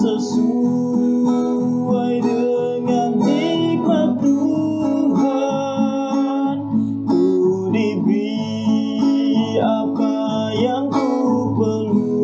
sesuai dengan hikmat Tuhan, ku diberi apa yang ku perlu.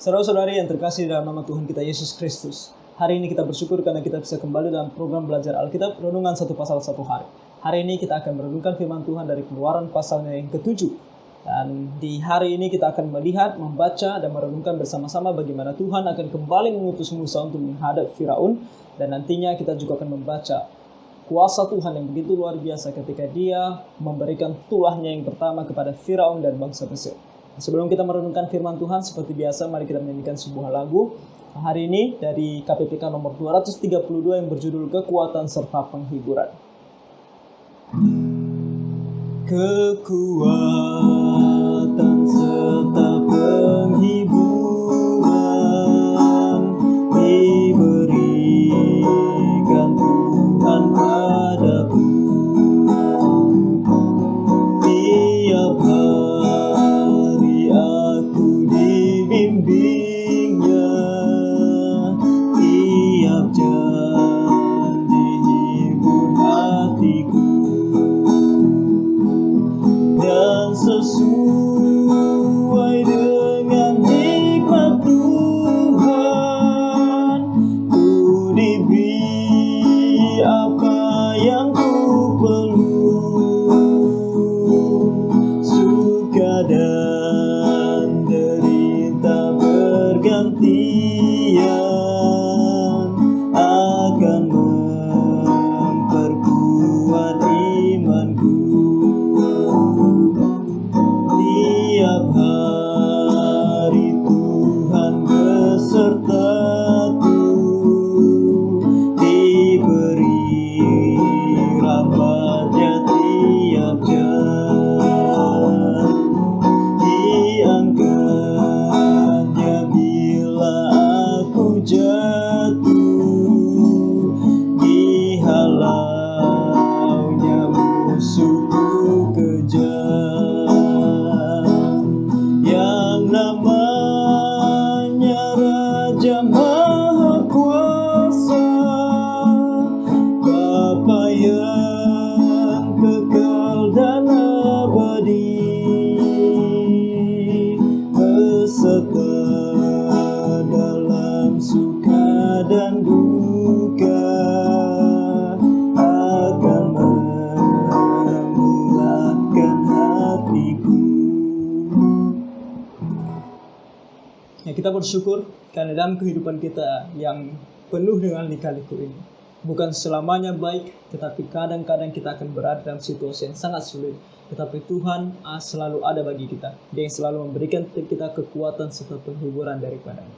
Saudara-saudari yang terkasih dalam nama Tuhan kita Yesus Kristus, hari ini kita bersyukur karena kita bisa kembali dalam program belajar Alkitab Renungan Satu Pasal Satu Hari. Hari ini kita akan merenungkan firman Tuhan dari Keluaran pasalnya yang ke-7. Dan di hari ini kita akan melihat, membaca, dan merenungkan bersama-sama bagaimana Tuhan akan kembali mengutus Musa untuk menghadap Firaun. Dan nantinya kita juga akan membaca kuasa Tuhan yang begitu luar biasa ketika Dia memberikan tulahnya yang pertama kepada Firaun dan bangsa Mesir. Sebelum kita merenungkan firman Tuhan, seperti biasa mari kita menyanyikan sebuah lagu hari ini dari KPPK nomor 232 yang berjudul Kekuatan Serta Penghiburan. Kekuatan serta penghiburan diberikan Tuhan padaku. Tiap hari aku dibimbingnya, tiap janji hibur hatiku. Dan sesuai dengan hikmat Tuhan, ku diberi apa yang ku perlu. Suka dan derita bergantian akan memperkuat imanku. Tiap hari Tuhan besertaku, diberi rahmat-Nya tiap jam, diangkat-Nya bila aku jatuh, dihalau-Nya musuhku kejam. Yang namanya Raja Maha Kuasa, Bapa yang kekal dan abadi, beserta dalam suka dan duka, akan menguatkan hatiku. Ya, kita bersyukur karena dalam kehidupan kita yang penuh dengan lika-liku ini, bukan selamanya baik, tetapi kadang-kadang kita akan berada dalam situasi yang sangat sulit. Tetapi Tuhan selalu ada bagi kita. Dia yang selalu memberikan kita kekuatan serta penghiburan daripada-Nya.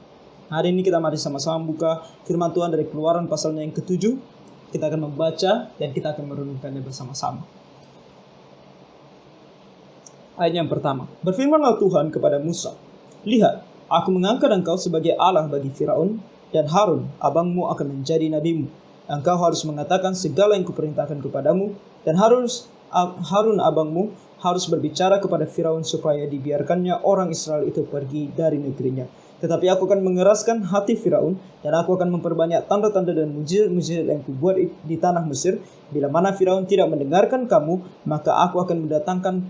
Hari ini kita mari sama-sama buka firman Tuhan dari Keluaran pasalnya yang ke-7. Kita akan membaca dan kita akan merenungkannya bersama-sama. Ayat yang pertama. Berfirmanlah Tuhan kepada Musa, "Lihat, aku mengangkat engkau sebagai Allah bagi Firaun, dan Harun, abangmu akan menjadi nabimu. Engkau harus mengatakan segala yang kuperintahkan kepadamu, dan Harun abangmu harus berbicara kepada Firaun supaya dibiarkannya orang Israel itu pergi dari negerinya. Tetapi aku akan mengeraskan hati Firaun, dan aku akan memperbanyak tanda-tanda dan mujizat yang kubuat di tanah Mesir. Bila mana Firaun tidak mendengarkan kamu, maka aku akan mendatangkan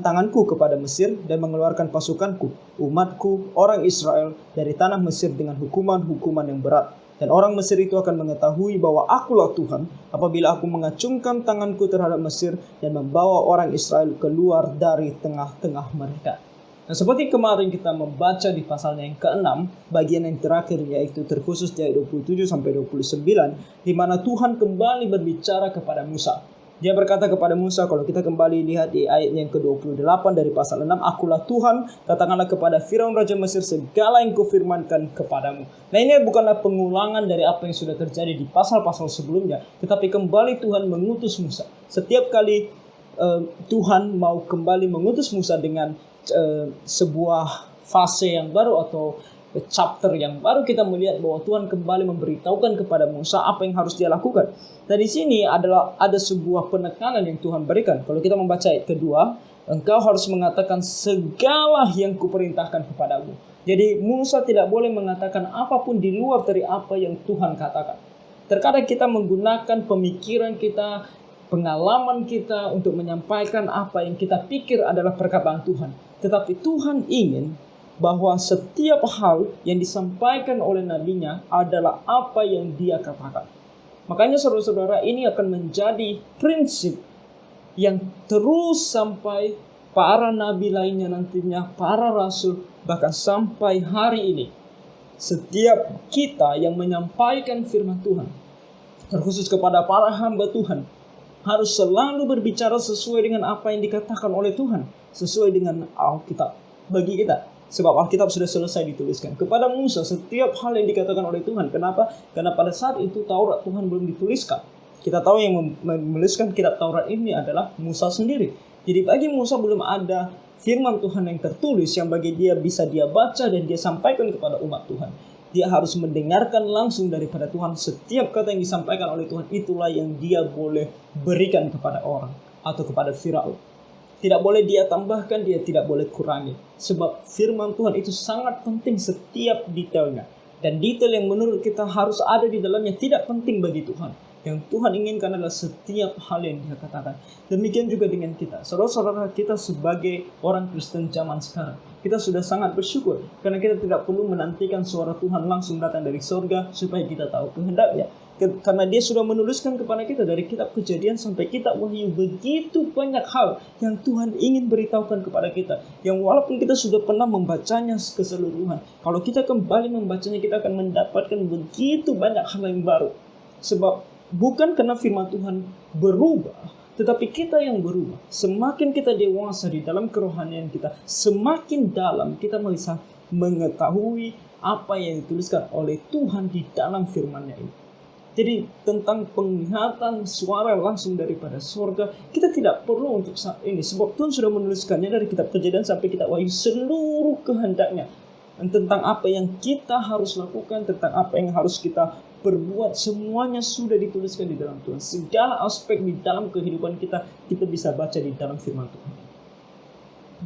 tanganku kepada Mesir dan mengeluarkan pasukanku, umatku, orang Israel dari tanah Mesir dengan hukuman-hukuman yang berat. Dan orang Mesir itu akan mengetahui bahwa akulah Tuhan apabila aku mengacungkan tanganku terhadap Mesir dan membawa orang Israel keluar dari tengah-tengah mereka." Nah, seperti kemarin kita membaca di pasalnya yang ke-6, bagian yang terakhir yaitu terkhusus di ayat 27 sampai 29, di mana Tuhan kembali berbicara kepada Musa. Dia berkata kepada Musa, kalau kita kembali lihat di ayat yang ke-28 dari pasal 6, "Akulah Tuhan, katakanlah kepada Firaun Raja Mesir segala yang kufirmankan kepadamu." Nah, ini bukanlah pengulangan dari apa yang sudah terjadi di pasal-pasal sebelumnya, tetapi kembali Tuhan mengutus Musa. Setiap kali Tuhan mau kembali mengutus Musa dengan sebuah fase yang baru atau chapter yang baru, kita melihat bahwa Tuhan kembali memberitahukan kepada Musa apa yang harus dia lakukan. Dan di sini ada sebuah penekanan yang Tuhan berikan. Kalau kita membaca ayat kedua, Engkau harus mengatakan segala yang kuperintahkan kepadamu. Jadi Musa tidak boleh mengatakan apapun di luar dari apa yang Tuhan katakan. Terkadang kita menggunakan pemikiran kita, pengalaman kita untuk menyampaikan apa yang kita pikir adalah perkataan Tuhan. Tetapi Tuhan ingin bahwa setiap hal yang disampaikan oleh nabinya adalah apa yang dia katakan. Makanya saudara-saudara, ini akan menjadi prinsip yang terus sampai para nabi lainnya nantinya, para rasul, bahkan sampai hari ini. Setiap kita yang menyampaikan firman Tuhan, terkhusus kepada para hamba Tuhan, harus selalu berbicara sesuai dengan apa yang dikatakan oleh Tuhan, sesuai dengan Alkitab bagi kita. Sebab Alkitab sudah selesai dituliskan. Kepada Musa setiap hal yang dikatakan oleh Tuhan. Kenapa? Karena pada saat itu Taurat Tuhan belum dituliskan. Kita tahu yang menuliskan kitab Taurat ini adalah Musa sendiri. Jadi bagi Musa belum ada firman Tuhan yang tertulis yang bagi dia bisa dia baca dan dia sampaikan kepada umat Tuhan. Dia harus mendengarkan langsung daripada Tuhan. Setiap kata yang disampaikan oleh Tuhan itulah yang dia boleh berikan kepada orang atau kepada Firaun. Tidak boleh dia tambahkan, dia tidak boleh kurangi. Sebab firman Tuhan itu sangat penting setiap detailnya. Dan detail yang menurut kita harus ada di dalamnya tidak penting bagi Tuhan. Yang Tuhan inginkan adalah setiap hal yang dia katakan. Demikian juga dengan kita. Saudara-saudara, kita sebagai orang Kristen zaman sekarang, kita sudah sangat bersyukur. Karena kita tidak perlu menantikan suara Tuhan langsung datang dari surga supaya kita tahu kehendaknya. Karena dia sudah menuliskan kepada kita dari kitab Kejadian sampai kitab Wahyu, begitu banyak hal yang Tuhan ingin beritahukan kepada kita, yang walaupun kita sudah pernah membacanya keseluruhan, kalau kita kembali membacanya kita akan mendapatkan begitu banyak hal yang baru. Sebab bukan karena firman Tuhan berubah, tetapi kita yang berubah. Semakin kita dewasa di dalam kerohanian kita, semakin dalam kita bisa mengetahui apa yang dituliskan oleh Tuhan di dalam firman-Nya ini. Jadi tentang penglihatan suara langsung daripada surga, kita tidak perlu untuk saat ini. Sebab Tuhan sudah menuliskannya dari kitab Kejadian sampai kitab Wahyu, seluruh kehendaknya. Dan tentang apa yang kita harus lakukan, tentang apa yang harus kita perbuat, semuanya sudah dituliskan di dalam Tuhan. Segala aspek di dalam kehidupan kita, kita bisa baca di dalam firman Tuhan.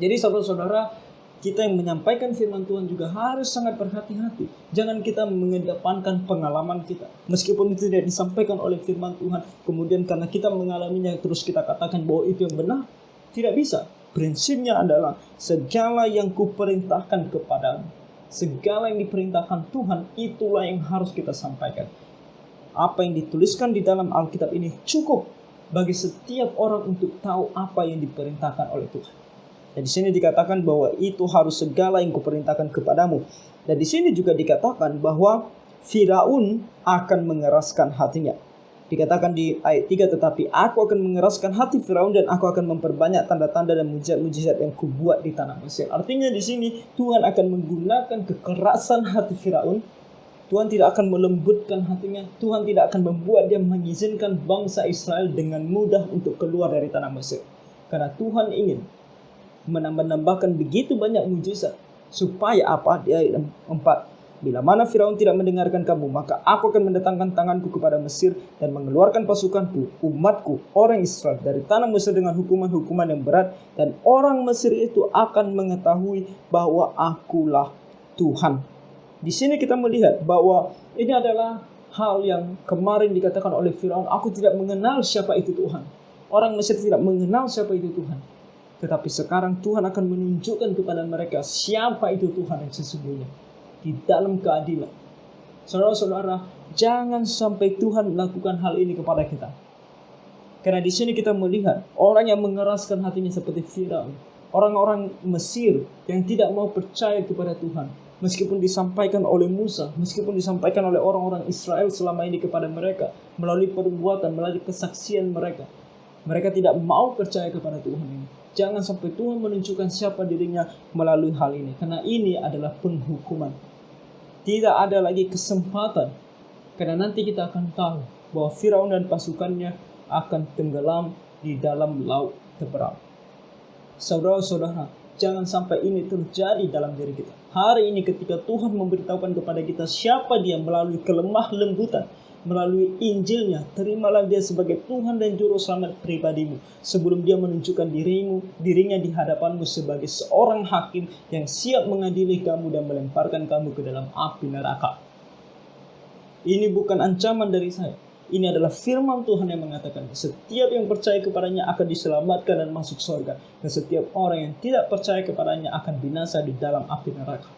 Jadi saudara-saudara, kita yang menyampaikan firman Tuhan juga harus sangat berhati-hati. Jangan kita mengedepankan pengalaman kita. Meskipun itu tidak disampaikan oleh firman Tuhan, kemudian karena kita mengalaminya terus kita katakan bahwa itu yang benar. Tidak bisa. Prinsipnya adalah segala yang kuperintahkan kepadamu, segala yang diperintahkan Tuhan, itulah yang harus kita sampaikan. Apa yang dituliskan di dalam Alkitab ini cukup bagi setiap orang untuk tahu apa yang diperintahkan oleh Tuhan. Dan di sini dikatakan bahwa itu harus segala yang kuperintahkan kepadamu. Dan di sini juga dikatakan bahwa Firaun akan mengeraskan hatinya. Dikatakan di ayat 3, tetapi aku akan mengeraskan hati Firaun dan aku akan memperbanyak tanda-tanda dan mujizat-mujizat yang kubuat di tanah Mesir. Artinya di sini Tuhan akan menggunakan kekerasan hati Firaun. Tuhan tidak akan melembutkan hatinya. Tuhan tidak akan membuat dia mengizinkan bangsa Israel dengan mudah untuk keluar dari tanah Mesir. Karena Tuhan ingin menambahkan begitu banyak mujizat supaya apa? Di ayat 4, bila mana Firaun tidak mendengarkan kamu, maka aku akan mendatangkan tanganku kepada Mesir dan mengeluarkan pasukanku, umatku, orang Israel dari tanah Mesir dengan hukuman-hukuman yang berat, dan orang Mesir itu akan mengetahui bahwa akulah Tuhan. Di sini kita melihat bahwa ini adalah hal yang kemarin dikatakan oleh Firaun, aku tidak mengenal siapa itu Tuhan. Orang Mesir tidak mengenal siapa itu Tuhan. Tetapi sekarang Tuhan akan menunjukkan kepada mereka siapa itu Tuhan yang sesungguhnya di dalam keadilan. Saudara-saudara, jangan sampai Tuhan melakukan hal ini kepada kita. Karena di sini kita melihat orang yang mengeraskan hatinya seperti Firaun, orang-orang Mesir yang tidak mau percaya kepada Tuhan, meskipun disampaikan oleh Musa, meskipun disampaikan oleh orang-orang Israel selama ini kepada mereka melalui perbuatan, melalui kesaksian mereka. Mereka tidak mau percaya kepada Tuhan ini. Jangan sampai Tuhan menunjukkan siapa dirinya melalui hal ini. Karena ini adalah penghukuman. Tidak ada lagi kesempatan. Karena nanti kita akan tahu bahwa Firaun dan pasukannya akan tenggelam di dalam laut terberat. Saudara-saudara, jangan sampai ini terjadi dalam diri kita. Hari ini ketika Tuhan memberitahukan kepada kita siapa dia melalui kelemah lembutan, melalui Injilnya, terimalah dia sebagai Tuhan dan Juru Selamat pribadimu sebelum dia menunjukkan dirinya di hadapanmu sebagai seorang hakim yang siap mengadili kamu dan melemparkan kamu ke dalam api neraka. Ini bukan ancaman dari saya. Ini adalah firman Tuhan yang mengatakan setiap yang percaya kepadanya akan diselamatkan dan masuk surga, dan setiap orang yang tidak percaya kepadanya akan binasa di dalam api neraka.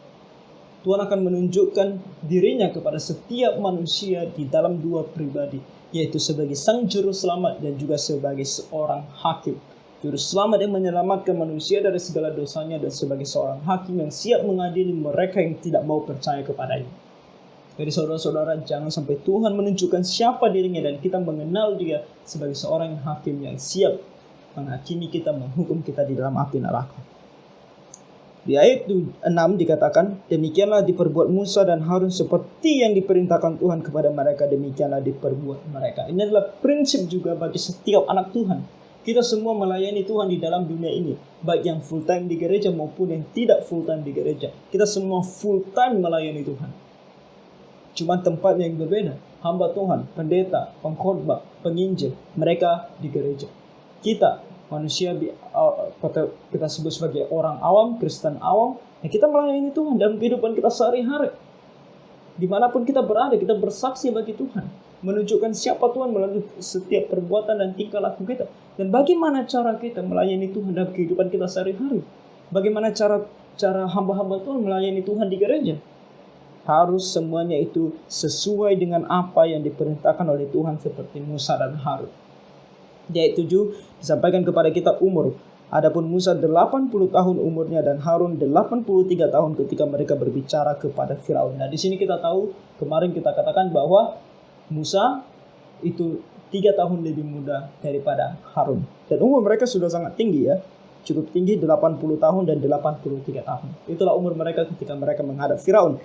Tuhan akan menunjukkan dirinya kepada setiap manusia di dalam dua pribadi, yaitu sebagai Sang Juru Selamat dan juga sebagai seorang hakim. Juru Selamat yang menyelamatkan manusia dari segala dosanya, dan sebagai seorang hakim yang siap mengadili mereka yang tidak mau percaya kepadanya. Jadi saudara-saudara, jangan sampai Tuhan menunjukkan siapa dirinya dan kita mengenal dia sebagai seorang hakim yang siap menghakimi kita, menghukum kita di dalam api neraka. Di ayat 6 dikatakan, demikianlah diperbuat Musa dan Harun seperti yang diperintahkan Tuhan kepada mereka, demikianlah diperbuat mereka. Ini adalah prinsip juga bagi setiap anak Tuhan. Kita semua melayani Tuhan di dalam dunia ini, baik yang full time di gereja maupun yang tidak full time di gereja. Kita semua full time melayani Tuhan. Cuma tempatnya yang berbeda. Hamba Tuhan, pendeta, pengkhotbah, penginjil, mereka di gereja. Kita manusia kita sebut sebagai orang awam, Kristen awam, ya kita melayani Tuhan dalam kehidupan kita sehari-hari. Dimanapun kita berada, kita bersaksi bagi Tuhan, menunjukkan siapa Tuhan melalui setiap perbuatan dan tingkah laku kita. Dan bagaimana cara kita melayani Tuhan dalam kehidupan kita sehari-hari? Bagaimana cara hamba-hamba Tuhan melayani Tuhan di gereja? Harus semuanya itu sesuai dengan apa yang diperintahkan oleh Tuhan seperti Musa dan Harun. Di ayat 7 disampaikan kepada kita umur. Adapun Musa 80 tahun umurnya dan Harun 83 tahun ketika mereka berbicara kepada Firaun. Nah, di sini kita tahu, kemarin kita katakan bahwa Musa itu 3 tahun lebih muda daripada Harun. Dan umur mereka sudah sangat tinggi ya. Cukup tinggi, 80 tahun dan 83 tahun. Itulah umur mereka ketika mereka menghadap Firaun.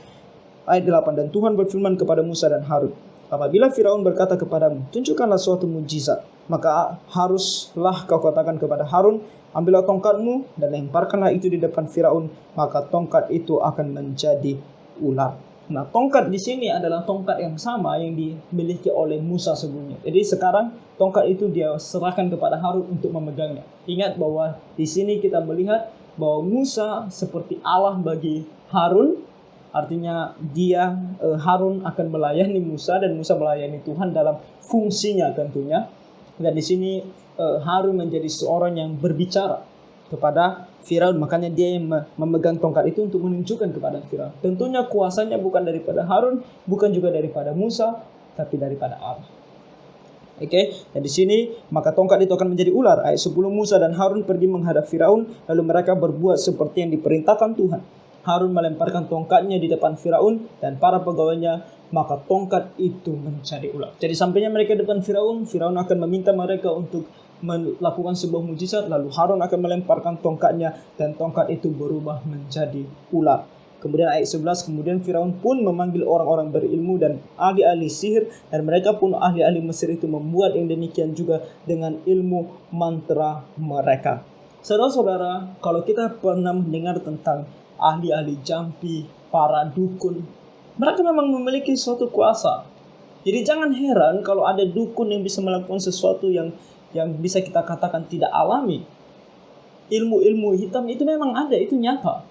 Ayat 8, dan Tuhan berfirman kepada Musa dan Harun, apabila Firaun berkata kepadamu, tunjukkanlah suatu mujizat, maka haruslah kau katakan kepada Harun, ambillah tongkatmu dan lemparkanlah itu di depan Firaun, maka tongkat itu akan menjadi ular. Nah, tongkat di sini adalah tongkat yang sama yang dimiliki oleh Musa sebelumnya. Jadi sekarang tongkat itu dia serahkan kepada Harun untuk memegangnya. Ingat bahwa di sini kita melihat bahwa Musa seperti Allah bagi Harun. Artinya Harun akan melayani Musa dan Musa melayani Tuhan dalam fungsinya tentunya. Dan di sini Harun menjadi seorang yang berbicara kepada Firaun. Makanya dia yang memegang tongkat itu untuk menunjukkan kepada Firaun. Tentunya kuasanya bukan daripada Harun, bukan juga daripada Musa, tapi daripada Allah. Oke, dan di sini maka tongkat itu akan menjadi ular. Ayat 10, Musa dan Harun pergi menghadap Firaun, lalu mereka berbuat seperti yang diperintahkan Tuhan. Harun melemparkan tongkatnya di depan Firaun dan para pegawainya, maka tongkat itu menjadi ular. Jadi sampainya mereka di depan Firaun, Firaun akan meminta mereka untuk melakukan sebuah mujizat, lalu Harun akan melemparkan tongkatnya dan tongkat itu berubah menjadi ular. Kemudian ayat 11, kemudian Firaun pun memanggil orang-orang berilmu dan ahli-ahli sihir, dan mereka pun ahli-ahli Mesir itu membuat yang demikian juga dengan ilmu mantra mereka. Saudara-saudara, kalau kita pernah mendengar tentang ahli-ahli jampi, para dukun, mereka memang memiliki suatu kuasa. Jadi jangan heran kalau ada dukun yang bisa melakukan sesuatu yang bisa kita katakan tidak alami. Ilmu-ilmu hitam itu memang ada, itu nyata.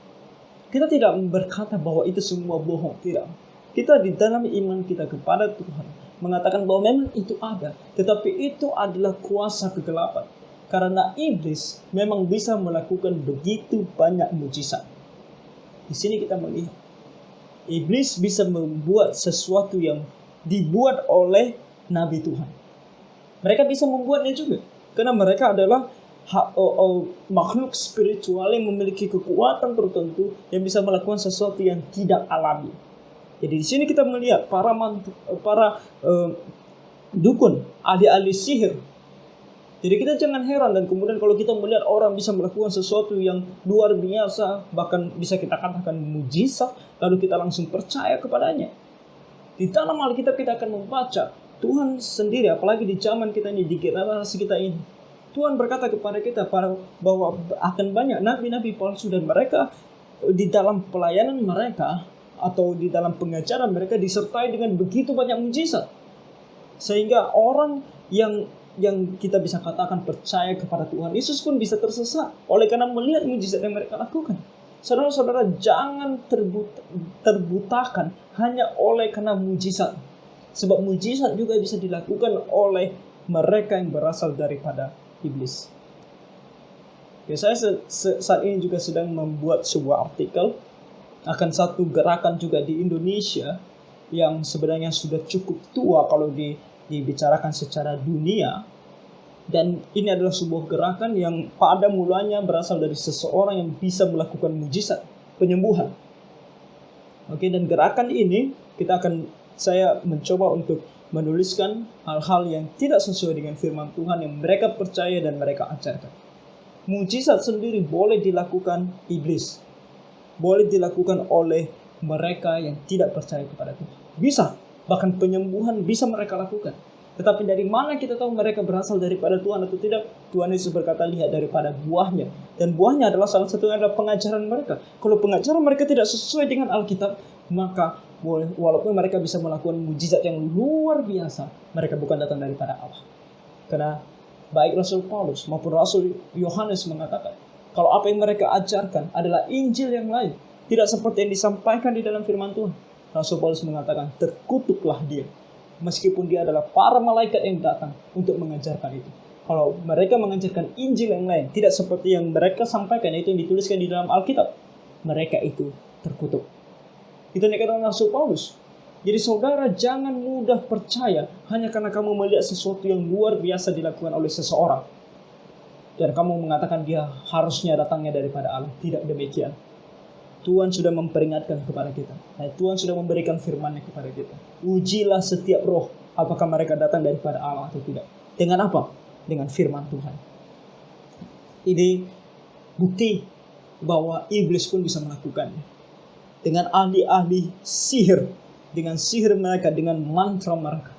Kita tidak berkata bahwa itu semua bohong, tidak. Kita di dalam iman kita kepada Tuhan mengatakan bahwa memang itu ada, tetapi itu adalah kuasa kegelapan. Karena iblis memang bisa melakukan begitu banyak mujizat. Di sini kita melihat iblis bisa membuat sesuatu yang dibuat oleh nabi Tuhan. Mereka bisa membuatnya juga karena mereka adalah makhluk spiritual yang memiliki kekuatan tertentu yang bisa melakukan sesuatu yang tidak alami. Jadi di sini kita melihat para dukun, ahli-ahli sihir. Jadi kita jangan heran dan kemudian kalau kita melihat orang bisa melakukan sesuatu yang luar biasa, bahkan bisa kita katakan mujizat, lalu kita langsung percaya kepadanya. Di dalam Alkitab kita akan membaca Tuhan sendiri, apalagi di zaman kita ini, di generasi kita ini, Tuhan berkata kepada kita bahwa akan banyak nabi-nabi palsu dan mereka di dalam pelayanan mereka atau di dalam pengajaran mereka disertai dengan begitu banyak mujizat. Sehingga orang yang kita bisa katakan percaya kepada Tuhan Yesus pun bisa tersesat oleh karena melihat mujizat yang mereka lakukan. Saudara-saudara, jangan terbutakan hanya oleh karena mujizat. Sebab mujizat juga bisa dilakukan oleh mereka yang berasal daripada iblis. Ya, saya saat ini juga sedang membuat sebuah artikel akan satu gerakan juga di Indonesia yang sebenarnya sudah cukup tua kalau dibicarakan secara dunia. Dan ini adalah sebuah gerakan yang pada mulanya berasal dari seseorang yang bisa melakukan mujizat penyembuhan. Oke, dan gerakan ini saya mencoba untuk menuliskan hal-hal yang tidak sesuai dengan firman Tuhan yang mereka percaya dan mereka ajarkan. Mujizat sendiri boleh dilakukan iblis, boleh dilakukan oleh mereka yang tidak percaya kepada Tuhan. Bisa, bahkan penyembuhan bisa mereka lakukan. Tetapi dari mana kita tahu mereka berasal daripada Tuhan atau tidak? Tuhan Yesus berkata, lihat daripada buahnya. Dan buahnya adalah salah satunya adalah pengajaran mereka. Kalau pengajaran mereka tidak sesuai dengan Alkitab, maka walaupun mereka bisa melakukan mujizat yang luar biasa, mereka bukan datang daripada Allah. Karena baik Rasul Paulus maupun Rasul Yohanes mengatakan, kalau apa yang mereka ajarkan adalah Injil yang lain, tidak seperti yang disampaikan di dalam firman Tuhan. Rasul Paulus mengatakan, terkutuklah dia. Meskipun dia adalah para malaikat yang datang untuk mengajarkan itu. Kalau mereka mengajarkan Injil yang lain, tidak seperti yang mereka sampaikan, yaitu yang dituliskan di dalam Alkitab, mereka itu terkutuk. Itu yang dikatakan Rasul Paulus. Jadi saudara, jangan mudah percaya hanya karena kamu melihat sesuatu yang luar biasa dilakukan oleh seseorang dan kamu mengatakan dia harusnya datangnya daripada Allah. Tidak demikian. Tuhan sudah memperingatkan kepada kita. Tuhan sudah memberikan firman-Nya kepada kita. Ujilah setiap roh, apakah mereka datang daripada Allah atau tidak. Dengan apa? Dengan firman Tuhan. Ini bukti bahwa iblis pun bisa melakukannya. Dengan ahli-ahli sihir, dengan sihir mereka, dengan mantra mereka,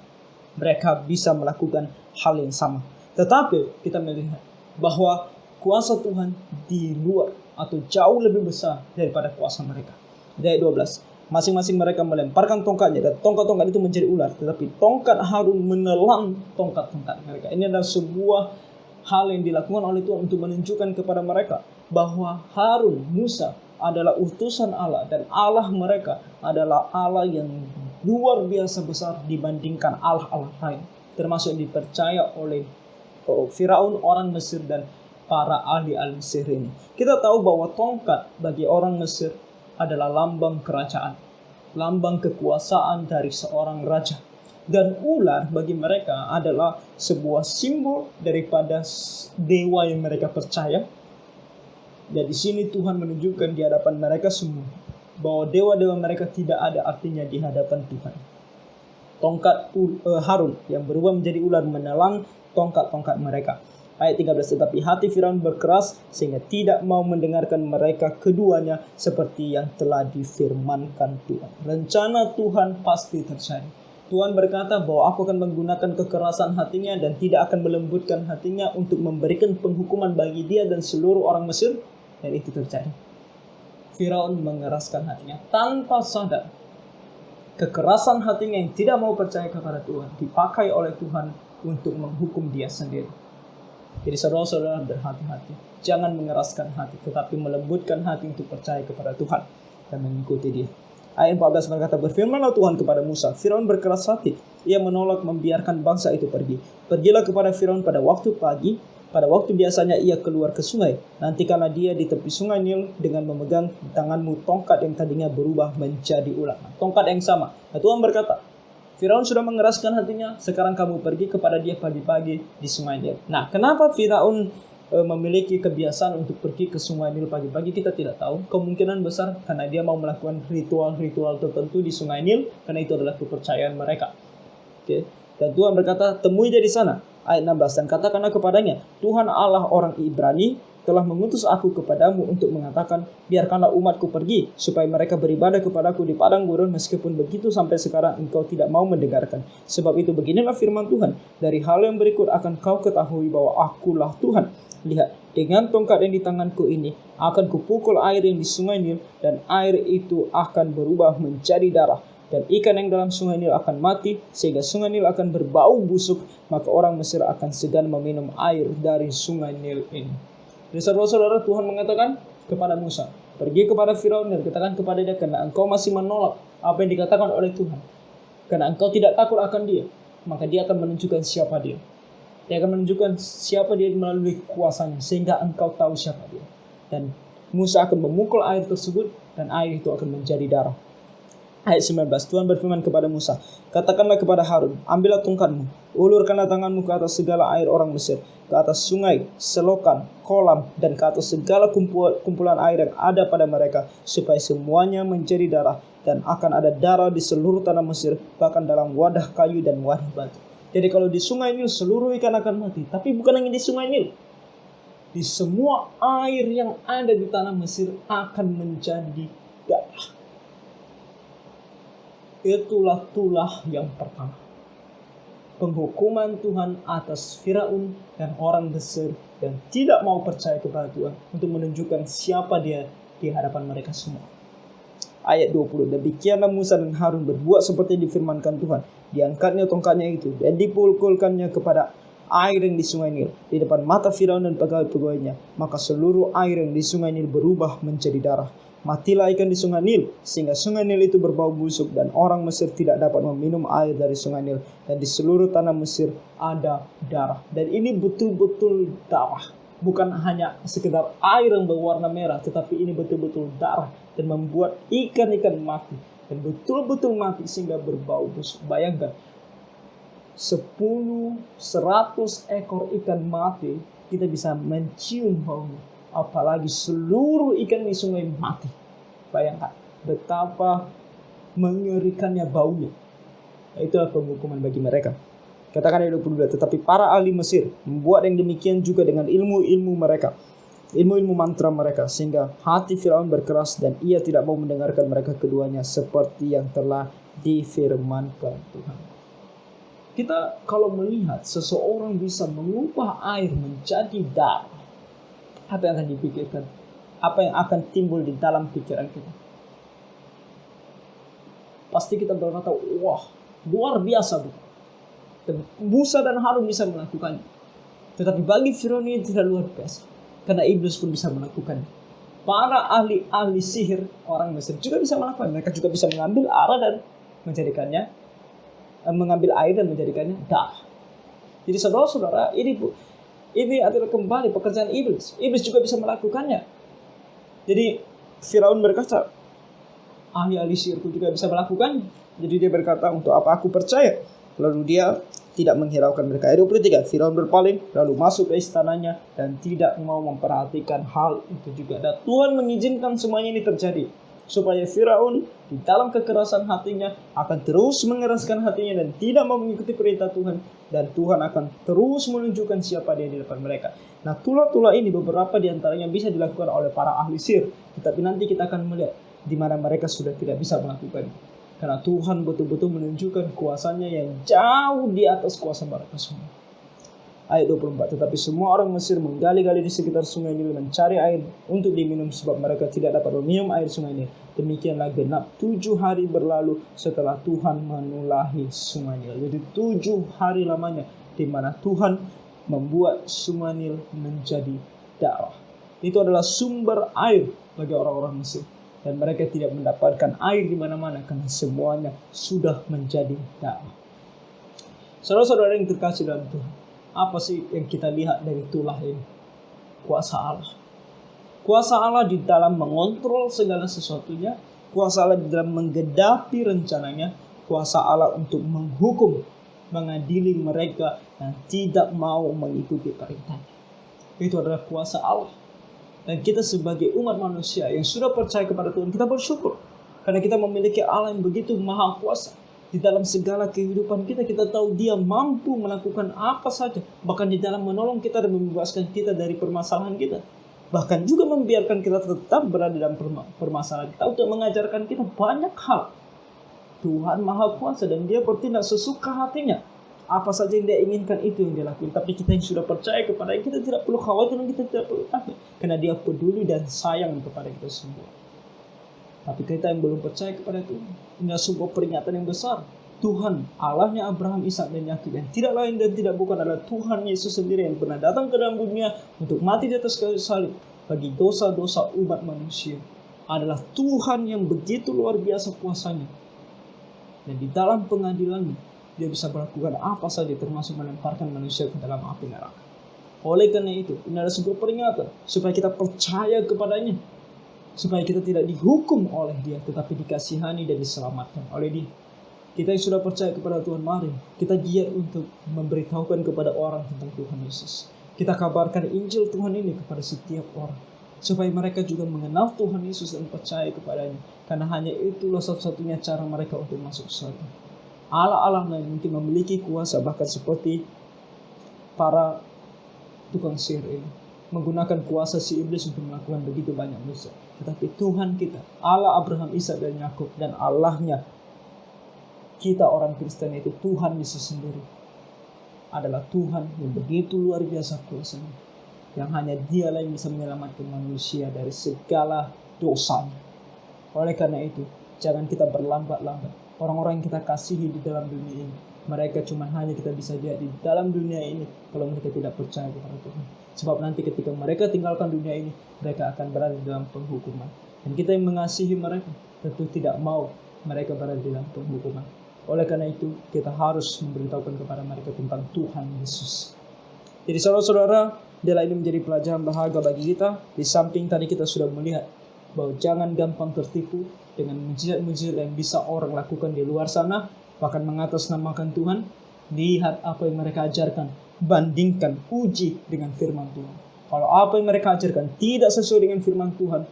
mereka bisa melakukan hal yang sama. Tetapi kita melihat bahwa kuasa Tuhan di luar atau jauh lebih besar daripada kuasa mereka. Ayat 12. Masing-masing mereka melemparkan tongkatnya dan tongkat-tongkat itu menjadi ular. Tetapi tongkat Harun menelan tongkat-tongkat mereka. Ini adalah sebuah hal yang dilakukan oleh Tuhan untuk menunjukkan kepada mereka bahwa Harun, Musa adalah utusan Allah dan Allah mereka adalah Allah yang luar biasa besar dibandingkan Allah-Allah lain, termasuk dipercaya oleh Firaun, orang Mesir, dan para ahli-ahli sihir ini. Kita tahu bahwa tongkat bagi orang Mesir adalah lambang kerajaan, lambang kekuasaan dari seorang raja. Dan ular bagi mereka adalah sebuah simbol daripada dewa yang mereka percaya. Dan di sini Tuhan menunjukkan di hadapan mereka semua bahwa dewa-dewa mereka tidak ada artinya di hadapan Tuhan. Tongkat Harun yang berubah menjadi ular menelan tongkat-tongkat mereka. Ayat 13, tetapi hati Firaun berkeras sehingga tidak mau mendengarkan mereka keduanya seperti yang telah difirmankan Tuhan. Rencana Tuhan pasti terjadi. Tuhan berkata bahwa aku akan menggunakan kekerasan hatinya dan tidak akan melembutkan hatinya untuk memberikan penghukuman bagi dia dan seluruh orang Mesir. Dan itu terjadi. Firaun mengeraskan hatinya tanpa sadar. Kekerasan hatinya yang tidak mau percaya kepada Tuhan dipakai oleh Tuhan untuk menghukum dia sendiri. Jadi saudara-saudara, berhati-hati. Jangan mengeraskan hati, tetapi melembutkan hati untuk percaya kepada Tuhan dan mengikuti dia. Ayat 14 berkata, berfirmanlah Tuhan kepada Musa, Firaun berkeras hati. Ia menolak membiarkan bangsa itu pergi. Pergilah kepada Firaun pada waktu pagi. Pada waktu biasanya ia keluar ke sungai. Nantikanlah dia di tepi sungai Nil dengan memegang di tanganmu tongkat yang tadinya berubah menjadi ular. Tongkat yang sama. Nah, Tuhan berkata, Firaun sudah mengeraskan hatinya, sekarang kamu pergi kepada dia pagi-pagi di sungai Nil. Nah, kenapa Firaun memiliki kebiasaan untuk pergi ke sungai Nil pagi-pagi? Kita tidak tahu. Kemungkinan besar karena dia mau melakukan ritual-ritual tertentu di sungai Nil, karena itu adalah kepercayaan mereka. Oke. Dan Tuhan berkata, temui dia di sana. Ayat 16, dan katakanlah kepadanya, Tuhan Allah orang Ibrani telah mengutus aku kepadamu untuk mengatakan, biarkanlah umatku pergi, supaya mereka beribadah kepadaku di padang gurun, meskipun begitu sampai sekarang engkau tidak mau mendengarkan. Sebab itu beginilah firman Tuhan, dari hal yang berikut akan kau ketahui bahwa akulah Tuhan. Lihat, dengan tongkat yang di tanganku ini, akan kupukul air yang di sungai Nil, dan air itu akan berubah menjadi darah. dan ikan yang dalam sungai Nil akan mati, sehingga sungai Nil akan berbau busuk, maka orang Mesir akan segan meminum air dari sungai Nil ini. Jadi saudara-saudara, Tuhan mengatakan kepada Musa, pergi kepada Firaun dan katakan kepada dia, karena engkau masih menolak apa yang dikatakan oleh Tuhan, karena engkau tidak takut akan dia, maka dia akan menunjukkan siapa dia. Dia akan menunjukkan siapa dia melalui kuasanya, sehingga engkau tahu siapa dia. Dan Musa akan memukul air tersebut, dan air itu akan menjadi darah. Ayat 19, Tuhan berfirman kepada Musa, katakanlah kepada Harun, ambillah tongkatmu, ulurkanlah tanganmu ke atas segala air orang Mesir, ke atas sungai, selokan, kolam, dan ke atas segala kumpulan air yang ada pada mereka, supaya semuanya menjadi darah, dan akan ada darah di seluruh tanah Mesir, bahkan dalam wadah kayu dan wadah batu. Jadi kalau di sungai Nil seluruh ikan akan mati, tapi bukan hanya di sungai Nil. Di semua air yang ada di tanah Mesir akan menjadi darah. Itulah tulah yang pertama. Penghukuman Tuhan atas Firaun dan orang Mesir yang tidak mau percaya kepada Tuhan untuk menunjukkan siapa dia di hadapan mereka semua. Ayat 20, demikianlah Musa dan Harun berbuat seperti difirmankan Tuhan. Diangkatnya tongkatnya itu dan dipukulkannya kepada air yang di sungai Nil di depan mata Firaun dan pegawai-pegawainya, maka seluruh air yang di sungai Nil berubah menjadi darah. Matilah ikan di sungai Nil, sehingga sungai Nil itu berbau busuk, dan orang Mesir tidak dapat meminum air dari sungai Nil, dan di seluruh tanah Mesir ada darah. Dan ini betul-betul darah, bukan hanya sekedar air yang berwarna merah, tetapi ini betul-betul darah, dan membuat ikan-ikan mati, dan betul-betul mati sehingga berbau busuk. Bayangkan, 10-100 ekor ikan mati, kita bisa mencium baunya. Apalagi seluruh ikan di sungai mati. Bayangkan betapa mengerikannya baunya. Itulah penghukuman bagi mereka. Katakan ayat 22, tetapi para ahli Mesir membuat yang demikian juga dengan ilmu-ilmu mereka, ilmu-ilmu mantra mereka, sehingga hati Firaun berkeras dan ia tidak mau mendengarkan mereka keduanya, seperti yang telah difirmankan Tuhan. Kita kalau melihat seseorang bisa mengubah air menjadi darah, apa yang akan dipikirkan? Apa yang akan timbul di dalam pikiran kita? Pasti kita berkata, wah, luar biasa. Musa dan Harun bisa melakukannya. Tetapi bagi Firaun ini tidak luar biasa, karena iblis pun bisa melakukannya. Para ahli sihir orang Mesir juga bisa melakukan. Mereka juga bisa mengambil air dan menjadikannya darah. Jadi saudara-saudara, ini adalah kembali pekerjaan iblis. Iblis juga bisa melakukannya. Jadi Firaun berkata, ahli-ahli sihirku juga bisa melakukannya. Jadi dia berkata, untuk apa aku percaya? Lalu dia tidak menghiraukan mereka. Ayat 23, Firaun berpaling lalu masuk ke istananya dan tidak mau memperhatikan hal itu juga. Dan Tuhan mengizinkan semuanya ini terjadi, supaya Firaun di dalam kekerasan hatinya akan terus mengeraskan hatinya dan tidak mau mengikuti perintah Tuhan, dan Tuhan akan terus menunjukkan siapa dia di depan mereka. Nah, tulah-tulah ini beberapa di antaranya bisa dilakukan oleh para ahli sihir, tetapi nanti kita akan melihat di mana mereka sudah tidak bisa melakukannya, karena Tuhan betul-betul menunjukkan kuasanya yang jauh di atas kuasa mereka semua. Ayat 24, tetapi semua orang Mesir menggali-gali di sekitar sungai Nil mencari air untuk diminum, sebab mereka tidak dapat meminum air sungai Nil. Demikianlah genap 7 hari berlalu setelah Tuhan menulahi sungai Nil. Jadi 7 hari lamanya di mana Tuhan membuat sungai Nil menjadi darah. Itu adalah sumber air bagi orang-orang Mesir, dan mereka tidak mendapatkan air di mana-mana karena semuanya sudah menjadi darah. Saudara-saudara yang terkasih dalam Tuhan, apa sih yang kita lihat dari tulah ini? Kuasa Allah. Kuasa Allah di dalam mengontrol segala sesuatunya. Kuasa Allah di dalam menggenapi rencananya. Kuasa Allah untuk menghukum, mengadili mereka yang tidak mau mengikuti perintahnya. Itu adalah kuasa Allah. Dan kita sebagai umat manusia yang sudah percaya kepada Tuhan, kita bersyukur. Karena kita memiliki Allah yang begitu maha kuasa. Di dalam segala kehidupan kita, kita tahu Dia mampu melakukan apa saja. Bahkan di dalam menolong kita dan membebaskan kita dari permasalahan kita. Bahkan juga membiarkan kita tetap berada dalam permasalahan kita untuk mengajarkan kita banyak hal. Tuhan Maha Kuasa dan Dia bertindak sesuka hatinya. Apa saja yang Dia inginkan itu yang Dia lakukan. Tapi kita yang sudah percaya kepada Dia, kita tidak perlu khawatir dan kita tidak perlu takut. Karena Dia peduli dan sayang kepada kita semua. Tapi kita yang belum percaya kepada Tuhan, ini adalah sebuah peringatan yang besar. Tuhan, Allahnya Abraham, Ishak dan Yakub, yang tidak lain dan tidak bukan adalah Tuhan Yesus sendiri yang pernah datang ke dalam dunia untuk mati di atas kayu salib bagi dosa-dosa umat manusia. Adalah Tuhan yang begitu luar biasa kuasanya. Dan di dalam pengadilannya, dia bisa melakukan apa saja termasuk melemparkan manusia ke dalam api neraka. Oleh karena itu, ini adalah sebuah peringatan supaya kita percaya kepadanya. Supaya kita tidak dihukum oleh dia, tetapi dikasihani dan diselamatkan oleh dia. Kita yang sudah percaya kepada Tuhan, mari kita giat untuk memberitahukan kepada orang tentang Tuhan Yesus. Kita kabarkan Injil Tuhan ini kepada setiap orang, supaya mereka juga mengenal Tuhan Yesus dan percaya kepadanya. Karena hanya itulah satu-satunya cara mereka untuk masuk surga. Allah-Allah lain mungkin memiliki kuasa, bahkan seperti para tukang sihir ini, menggunakan kuasa si iblis untuk melakukan begitu banyak dosa. Tetapi Tuhan kita, Allah Abraham, Ishak dan Yakub, dan Allahnya kita orang Kristen, itu Tuhan Yesus sendiri, adalah Tuhan yang begitu luar biasa kuasanya, yang hanya Dialah yang bisa menyelamatkan manusia dari segala dosanya. Oleh karena itu, jangan kita berlambat-lambat. Orang-orang yang kita kasihi di dalam dunia ini, mereka cuma hanya kita bisa lihat di dalam dunia ini kalau mereka tidak percaya kepada Tuhan. Sebab nanti ketika mereka tinggalkan dunia ini, mereka akan berada di dalam penghukuman. Dan kita yang mengasihi mereka tentu tidak mau mereka berada di dalam penghukuman. Oleh karena itu, kita harus memberitahukan kepada mereka tentang Tuhan Yesus. Jadi saudara-saudara, adalah ini menjadi pelajaran berharga bagi kita. Di samping tadi kita sudah melihat bahwa jangan gampang tertipu dengan mujizat-mujizat yang bisa orang lakukan di luar sana, bahkan mengatasnamakan Tuhan. Lihat apa yang mereka ajarkan, bandingkan, uji dengan firman Tuhan. Kalau apa yang mereka ajarkan tidak sesuai dengan firman Tuhan,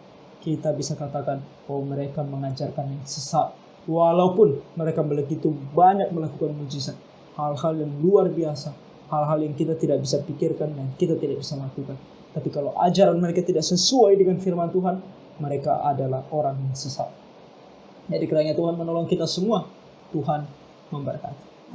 kita bisa katakan bahwa mereka mengajarkan yang sesat. Walaupun mereka begitu banyak melakukan mujizat, hal-hal yang luar biasa, hal-hal yang kita tidak bisa pikirkan dan kita tidak bisa lakukan. Tapi kalau ajaran mereka tidak sesuai dengan firman Tuhan, mereka adalah orang yang sesat. Jadi kiranya Tuhan menolong kita semua. Tuhan memberkati.